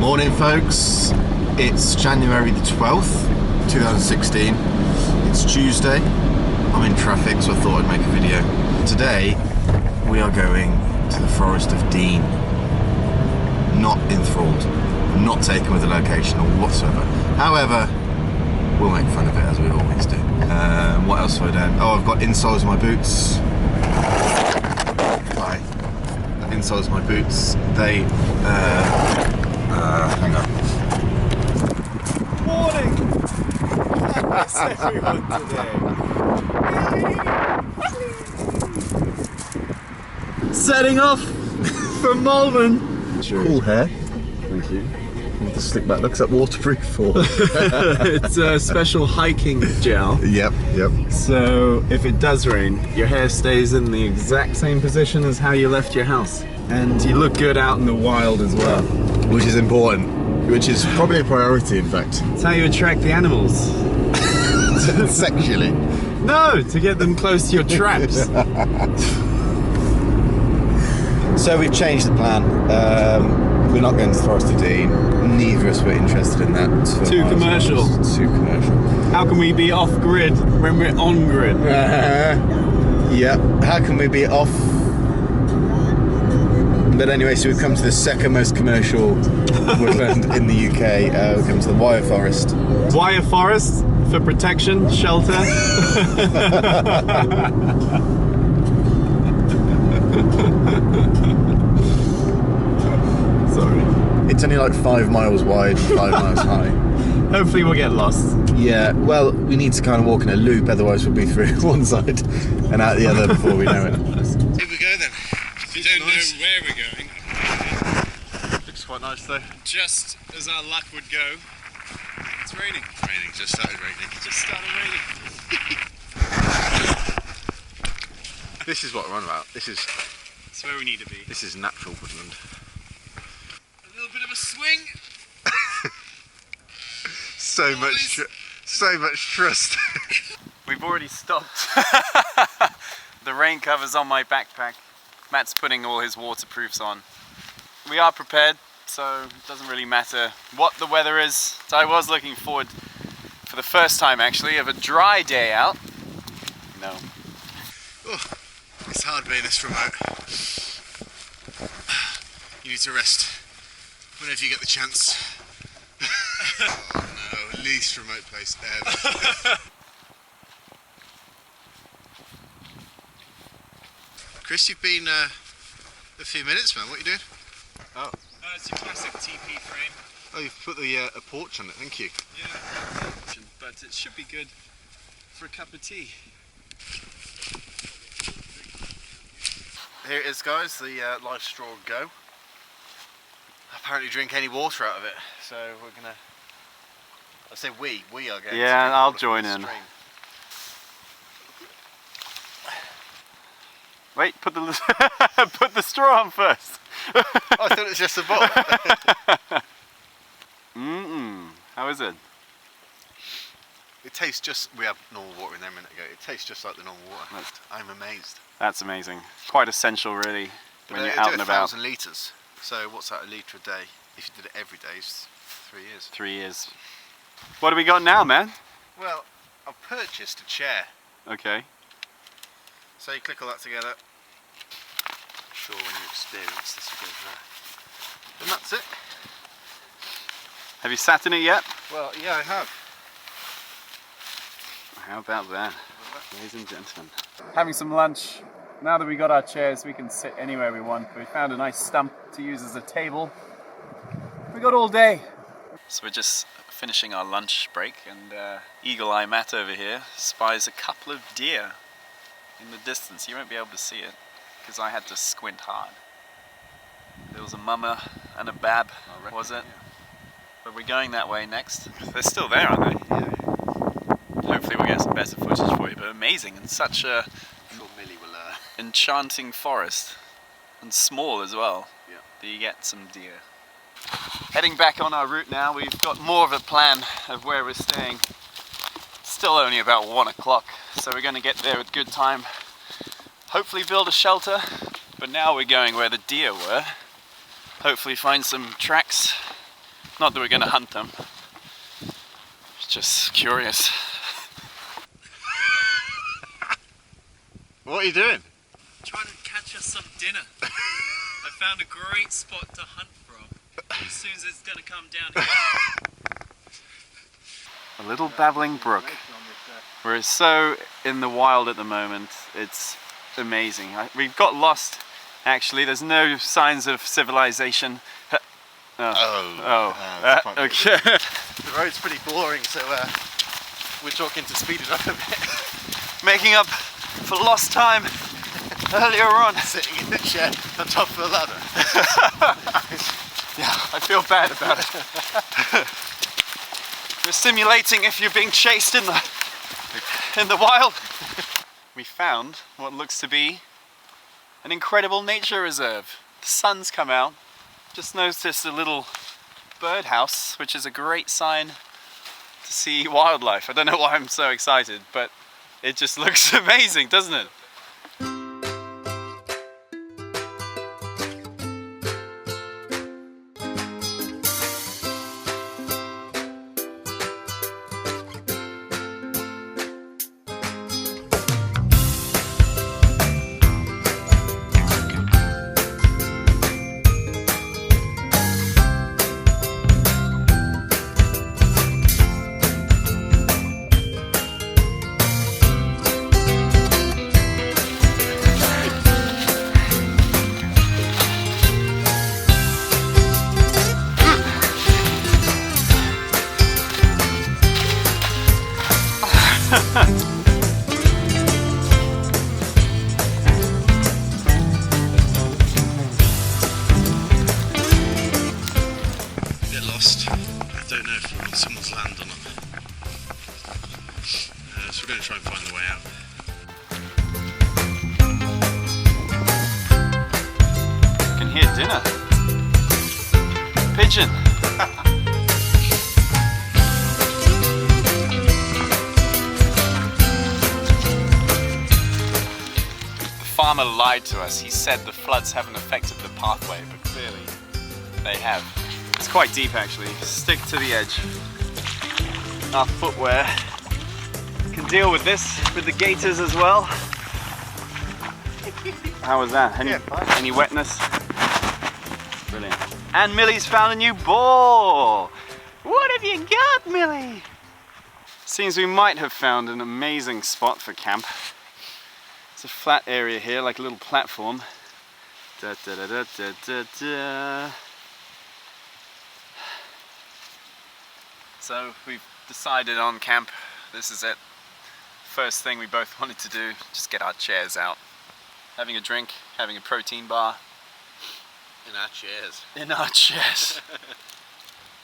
Morning folks, it's January the 12th, 2016. It's Tuesday. I'm in traffic, so I thought I'd make a video. Today we are going to the Forest of Dean. Not enthralled, not taken with the location or whatsoever. However, we'll make fun of it as we always do. What else have I done? Oh, I've got insoles in my boots. Bye. Insoles in my boots. They, hang on. Morning! How's everyone today? Setting off from Malvern. Cool hair. Thank you. The slick back looks that waterproof for. It's a special hiking gel. Yep. So if it does rain, your hair stays in the exact same position as how you left your house. And you look good out in the wild as well. Which is important. Which is probably a priority, in fact. It's how you attract the animals. Sexually. No, to get them close to your traps. So we've changed the plan. We're not going to the Forest of Dean. Neither of us were interested in that. Too commercial. Too commercial. How can we be off grid when we're on grid? Yeah. How can we be off? But anyway, so we've come to the second most commercial woodland in the UK. We've come to the Wyre Forest. Wyre Forest for protection, shelter. Sorry. It's only like 5 miles wide, 5 miles high. Hopefully we'll get lost. Yeah, well, we need to kind of walk in a loop, otherwise we'll be through one side and out the other before we know it. Here we go then. We don't know where we're going. Looks quite nice though. Just as our luck would go, it's raining. It's raining, just started raining. It just started raining. This is what we're on about. This is where we need to be. This is natural woodland. A little bit of a swing. So much trust. We've already stopped. The rain cover's on my backpack. Matt's putting all his waterproofs on. We are prepared, so it doesn't really matter what the weather is. So I was looking forward, for the first time actually, of a dry day out. No. Oh, it's hard being this remote. You need to rest whenever you get the chance. Oh no, least remote place ever. Chris, you've been a few minutes, man. What are you doing? Oh. It's your classic TP frame. Oh, you've put the a porch on it. Thank you. Yeah, but it should be good for a cup of tea. Here it is, guys. The live straw go. Apparently, drink any water out of it. So we're gonna. I say we are going. Yeah, to I'll join in. Wait, put the put the straw on first. Oh, I thought it was just a bottle. How is it? It tastes just. We had normal water in there a minute ago. It tastes just like the normal water. I'm amazed. That's amazing. Quite essential, really, when you're out and about. 1,000 litres. So what's that? A litre a day? If you did it every day, it's 3 years. 3 years. What do we got now, man? Well, I've purchased a chair. Okay. So you click all that together. I'm sure when you experience this you go there. And that's it. Have you sat in it yet? Well, yeah, I have. How about that, ladies and gentlemen? Having some lunch. Now that we got our chairs, we can sit anywhere we want. We found a nice stump to use as a table. We got all day. So we're just finishing our lunch break, and Eagle Eye Matt over here spies a couple of deer in the distance. You won't be able to see it because I had to squint hard. There was a mama and a bab, was it? Yeah. But we're going that way next. They're still there, aren't they? Yeah. Hopefully we'll get some better footage for you, but amazing, and such a Millie will enchanting forest, and small as well. Yeah. That you get some deer. Heading back on our route now. We've got more of a plan of where we're staying. Still only about 1 o'clock, so we're going to get there with good time. Hopefully build a shelter, but now we're going where the deer were. Hopefully find some tracks Not that we're gonna hunt them. It's just curious. What are you doing? Trying to catch us some dinner. I found a great spot to hunt from. As soon as it's gonna come down here. A little babbling brook. We're so in the wild at the moment. It's amazing. We've got lost. Actually, there's no signs of civilization. Okay. The road's pretty boring, so we're talking to speed it up a bit. Making up for lost time earlier on. Sitting in the chair on top of the ladder. Yeah, I feel bad about it. We're simulating if you're being chased in the wild. We found what looks to be an incredible nature reserve. The sun's come out. Just noticed a little birdhouse, which is a great sign to see wildlife. I don't know why I'm so excited, but it just looks amazing, doesn't it? So we're going to try and find the way out. I can hear dinner. Pigeon. The farmer lied to us. He said the floods haven't affected the pathway, but clearly they have. It's quite deep actually. Stick to the edge. Our footwear can deal with this, with the gaiters as well. How was that? Any wetness? Brilliant. And Millie's found a new ball. What have you got, Millie? Seems we might have found an amazing spot for camp. It's a flat area here, like a little platform. Da, da, da, da, da, da, da. So we've decided on camp. This is it. First thing we both wanted to do, just get our chairs out. Having a drink, having a protein bar. In our chairs. In our chairs.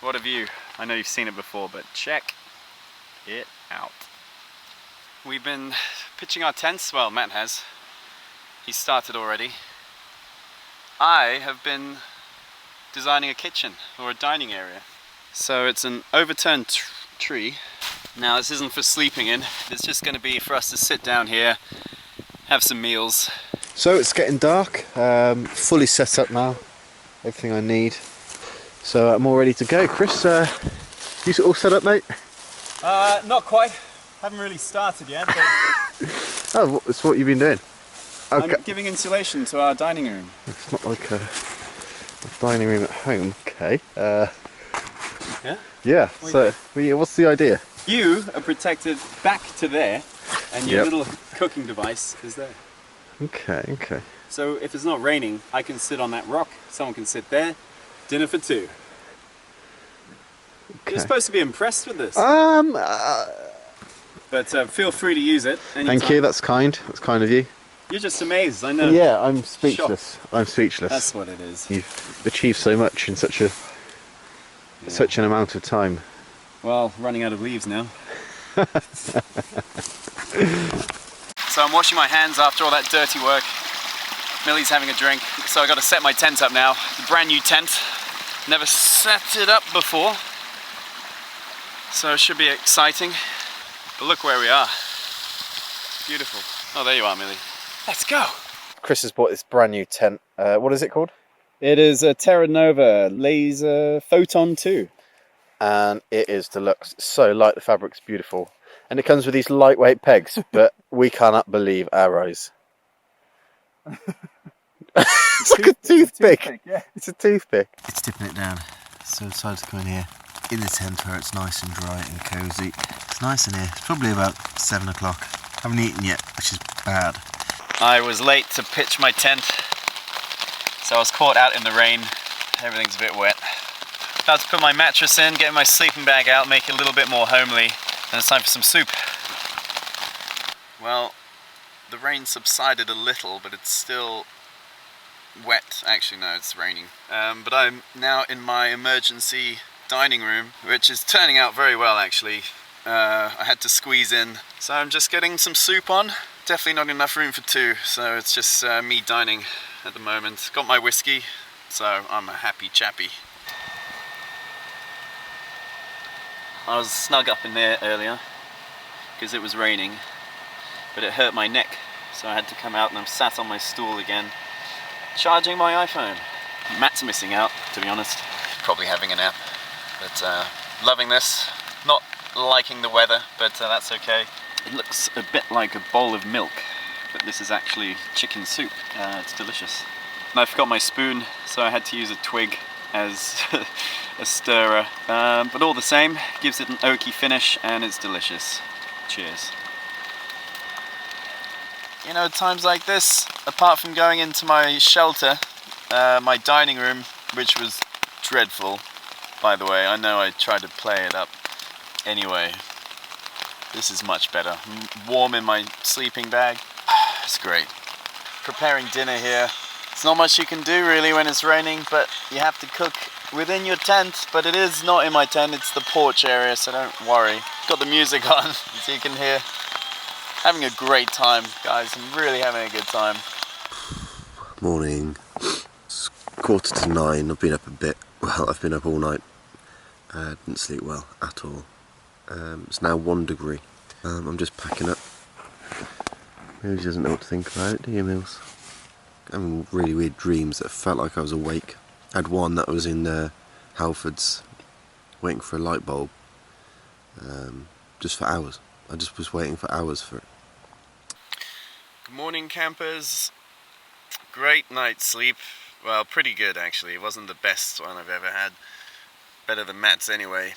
What a view. I know you've seen it before, but check it out. We've been pitching our tents. Well, Matt has. He started already. I have been designing a kitchen or a dining area. So it's an overturned tree. Now this isn't for sleeping in. It's just going to be for us to sit down here, have some meals. So it's getting dark. Fully set up now. Everything I need. So I'm all ready to go. Chris, you all set up, mate? Not quite. Haven't really started yet. But Oh, it's what you've been doing. Okay. I'm giving insulation to our dining room. It's not like a dining room at home. Okay. Yeah? Yeah. So, what's the idea? You are protected back to there, and your Yep. little cooking device is there. Okay. Okay. So if it's not raining, I can sit on that rock, someone can sit there, dinner for two. Okay. You're supposed to be impressed with this, but feel free to use it anytime. Thank you. That's kind. That's kind of you. You're just amazed, I know. Yeah, I'm speechless. I'm speechless. That's what it is. You've achieved so much in such an amount of time. Well, running out of leaves now. So I'm washing my hands after all that dirty work. Millie's having a drink, so I got to set my tent up now. It's a brand new tent. Never set it up before. So it should be exciting. But look where we are. Beautiful. Oh, there you are, Millie. Let's go. Chris has bought this brand new tent. What is it called? It is a Terra Nova Laser Photon 2. and it is deluxe. It's so light, the fabric's beautiful. And it comes with these lightweight pegs, but we cannot believe our eyes. It's like a toothpick. Yeah. It's a toothpick. It's tipping it down. So I decided to come in here in the tent where it's nice and dry and cosy. It's nice in here. It's probably about 7 o'clock. Haven't eaten yet, which is bad. I was late to pitch my tent, so I was caught out in the rain. Everything's a bit wet. About to put my mattress in, get my sleeping bag out, make it a little bit more homely, and it's time for some soup. Well, the rain subsided a little, but it's still wet. Actually, no, it's raining. But I'm now in my emergency dining room, which is turning out very well, actually. I had to squeeze in, so I'm just getting some soup on. Definitely not enough room for two, so it's just me dining at the moment. Got my whiskey, so I'm a happy chappy. I was snug up in there earlier because it was raining, but it hurt my neck, so I had to come out and I'm sat on my stool again, charging my iPhone. Matt's missing out, to be honest. Probably having a nap, but loving this. Not liking the weather, but that's okay. It looks a bit like a bowl of milk, but this is actually chicken soup. It's delicious. And I forgot my spoon, so I had to use a twig as a stirrer. But all the same, gives it an oaky finish and it's delicious. Cheers. You know, times like this, apart from going into my shelter, my dining room, which was dreadful, by the way, I know I tried to play it up. Anyway, this is much better. Warm in my sleeping bag. It's great. Preparing dinner here. There's not much you can do really when it's raining, but you have to cook within your tent. But it is not in my tent, it's the porch area, so don't worry. Got the music on, so you can hear. Having a great time, guys. I'm really having a good time. Morning. It's 8:45. I've been up a bit. Well, I've been up all night. Didn't sleep well at all. It's now 1 degree. I'm just packing up. Mills doesn't know what to think about it, do you, Mills? Having really weird dreams that felt like I was awake. I had one that was in Halfords, waiting for a light bulb, just for hours. I just was waiting for hours for it. Good morning, campers. Great night's sleep. Well, pretty good actually. It wasn't the best one I've ever had. Better than Matt's anyway.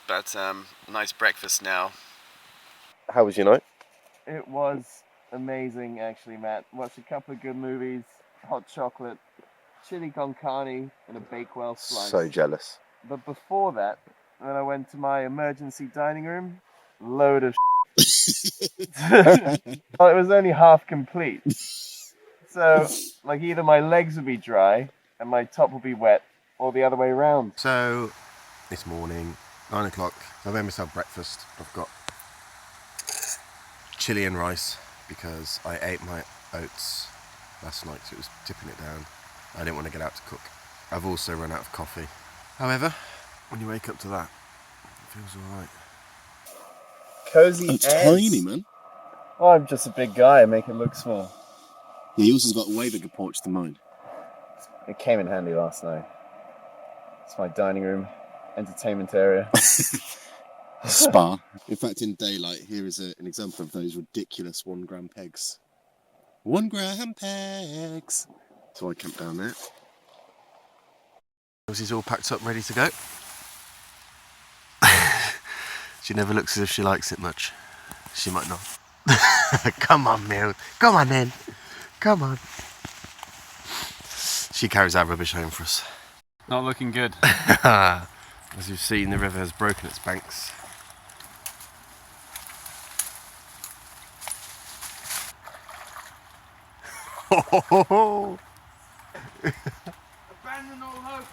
But nice breakfast now. How was your night? It was amazing actually, Matt. Watched a couple of good movies, hot chocolate, chili con carne, and a Bakewell slice. So jealous. But before that, when I went to my emergency dining room, load of well, it was only half complete. So, like, either my legs would be dry and my top would be wet, or the other way around. So, this morning, 9 o'clock, I made myself breakfast. I've got chili and rice because I ate my oats last night, so it was tipping it down. I didn't want to get out to cook. I've also run out of coffee. However, when you wake up to that, it feels alright. Cozy It's tiny, man. Oh, I'm just a big guy. I make it look small. Yeah, yours has got a way bigger porch than mine. It came in handy last night. It's my dining room, entertainment area. Spa. In fact, in daylight, here is an example of those ridiculous 1 gram pegs. 1 gram pegs. So I camped down there. Rosie's all packed up, ready to go. She never looks as if she likes it much. She might not. Come on, Mill. Come on then. Come on. She carries our rubbish home for us. Not looking good. As you've seen, the river has broken its banks. Abandon all hope.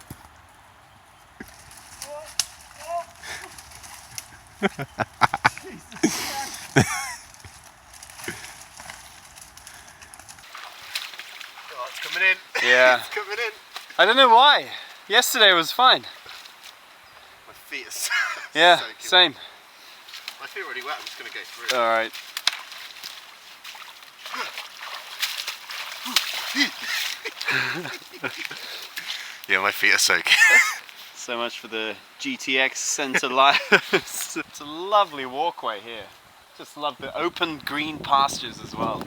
Oh, it's coming in. Yeah. It's coming in. I don't know why. Yesterday was fine. My feet are so Yeah, soaking. same. My feet are already wet. I'm just going to go through. Alright. Yeah, my feet are soaking. So much for the GTX Centre Life. It's a lovely walkway here. Just love the open green pastures as well.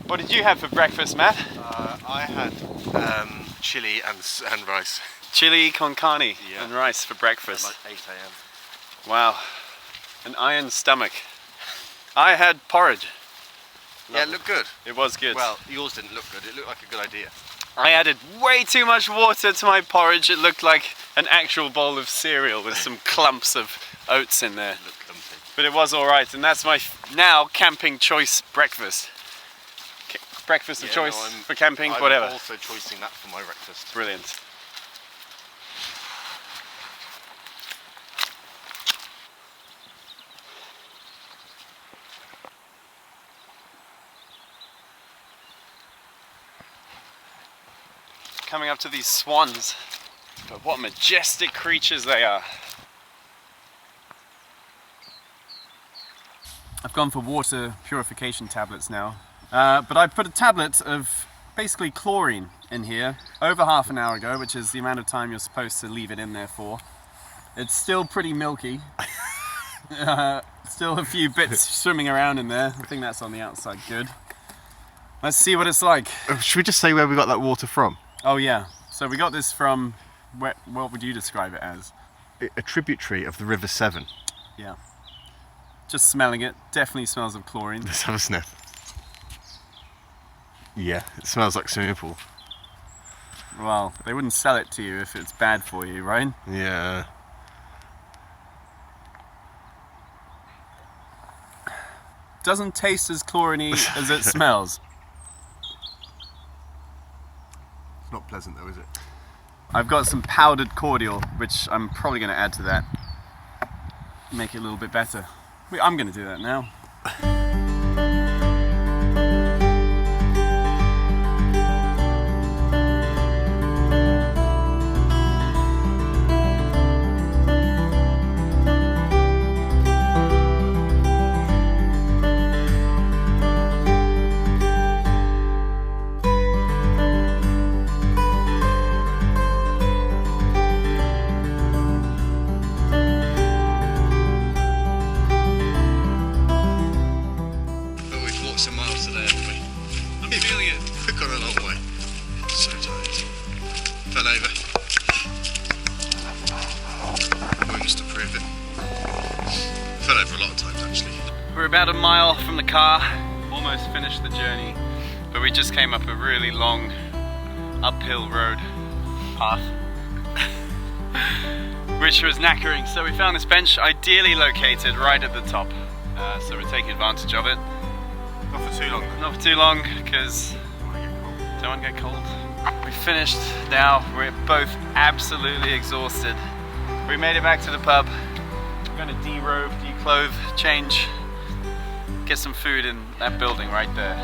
What did you have for breakfast, Matt? I had chili and rice. Chili con carne and rice for breakfast. At like 8 AM. Wow, an iron stomach. I had porridge. Yeah, it looked good. It was good. Well, yours didn't look good. It looked like a good idea. I added way too much water to my porridge. It looked like an actual bowl of cereal with some clumps of oats in there. It looked clumpy. But it was alright, and that's my now camping choice breakfast. Breakfast of choice for camping, whatever. I'm also choosing that for my breakfast. Brilliant. Coming up to these swans, but what majestic creatures they are. I've gone for water purification tablets now, but I put a tablet of basically chlorine in here over half an hour ago, which is the amount of time you're supposed to leave it in there for. It's still pretty milky. Still a few bits swimming around in there. I think that's on the outside good. Let's see what it's like. Should we just say where we got that water from? Oh yeah, so we got this from, what would you describe it as? A tributary of the River Severn. Yeah. Just smelling it, definitely smells of chlorine. Let's have a sniff. Yeah, it smells like swimming pool. Well, they wouldn't sell it to you if it's bad for you, right? Yeah. Doesn't taste as chlorine-y as it smells. It's not pleasant though, is it? I've got some powdered cordial, which I'm probably going to add to that. Make it a little bit better. I'm going to do that now. Some miles today, haven't we? I'm feeling it. We've gone a long way. So tired. Fell over. Wounds to prove it. Fell over a lot of times actually. We're about a mile from the car, almost finished the journey, but we just came up a really long uphill road path, which was knackering. So we found this bench ideally located right at the top, so we're taking advantage of it. Not for too long though. Not for too long, because don't want to get cold. We finished now, we're both absolutely exhausted. We made it back to the pub. We're going to derobe, declothe, change, get some food in that building right there.